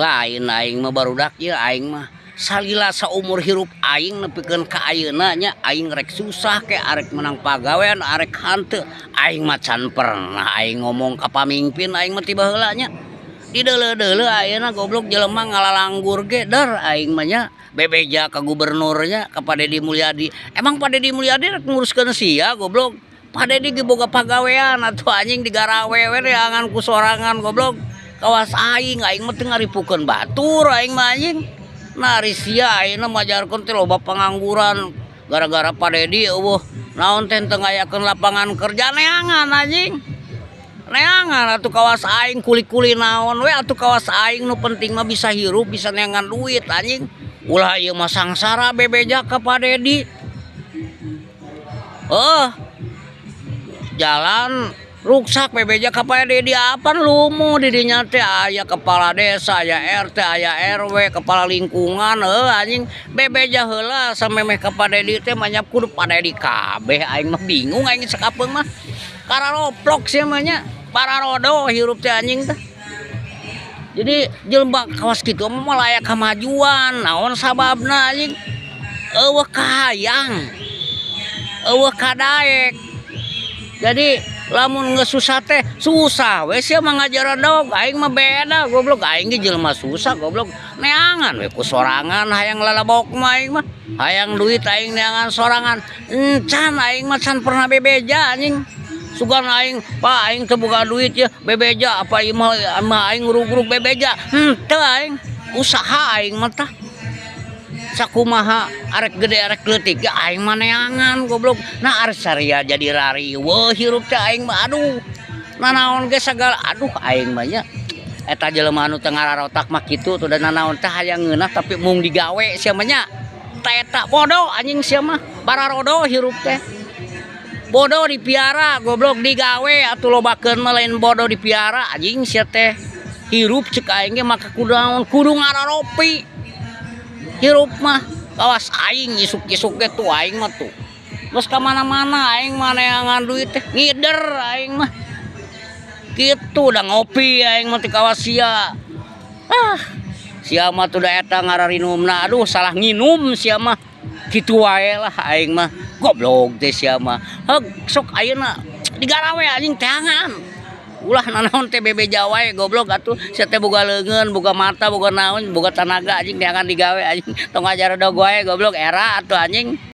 lain aing mah barudak ya aing mah salila saumur hirup aing nepikeun ka ayeuna nya aing rek susah ke arek menang pagawean arek hanteu aing mah can pernah aing ngomong ka pamimpin aing mah tiba heula nya di deuleu-deuleu ayeuna goblok jelema ngalalanggur ge dar aing mah nya bebeja ka gubernurnya ka Pak Dedi Mulyadi emang Pak Dedi Mulyadi rek nguruskeun sia goblok Pak Dedi ge boga pagawean atuh anjing digarawe we reangan ku sorangan goblok kawas aing mah teu ngaripukeun batur aing mah anjing nari sia ayeuna majarkeun teh loba pangangguran gara-gara Pak Dedi eueuh naon teh teu ngayakeun lapangan kerja neangan anjing neangan atuh kawas aing kuli-kuli naon we atuh kawas aing nu penting mah bisa hirup bisa neangan duit anjing ulah ieu mah sangsara bebeja ka Pak Dedi jalan ruksak bebeja ka Pak Dedi apan lumu di dinya teh aya kepala desa aya RT aya RW kepala lingkungan anjing bebeja heula samemeh ka Pak Dedi teh manyap kudu Pak Dedi kabeh aing mah bingung aing sakapeung mah kararoplok sia mah nya pararodo hirup teh anjing teh jadi jelema kawas kitu mah layak kamajuan naon sababna anjing eueuh kahayang eueuh kadaek jadi lamun geus susah teh susah we sia mah ngajaran dog aing mah beda goblok aing ge jelema susah goblok neangan we ku sorangan hayang lalabok mah aing mah hayang duit aing neangan sorangan encan aing mah can pernah bebeja anjing sugan aing Pak aing teu boga duit ya bebeja apa ieu mah aing ngurug-ngurug bebeja teu aing usaha aing mah tah sakumaha arek gede arek leutik ya aing mah neangan goblok nah arek saria jadi rariweuh hirup teh aing mah aduh nanaon ge sagala aduh aing mah nya eta jelema anu teu ngararotak mah kitu tuh dan nanaon teh hayang ngeunah tapi mung digawe sia mah nya tah eta bodoh anjing sia mah bararodo hirup teh bodoh dipiara goblok digawe atuh lobakeun mah lain bodoh dipiara anjing sia teh hirup ceuk aing ge maka kudu ngararopi hirup mah kawas aing isuk-isuk ge tuh aing mah tuh geus ka mana-mana aing mah neangan duit teh ngider aing mah kitu da ngopi aing mah ti kawas sia sia mah tuh da eta ngararinumna aduh salah nginum sia mah kitu wae lah aing mah goblok teh sia mah sok ayeuna digarawe anjing teangan ulah nanaon teh bebeja wae goblok atuh sia teh boga leungeun boga mata boga naon boga tanaga anjing teangan digawe anjing tong ajar dog wae goblok era atuh anjing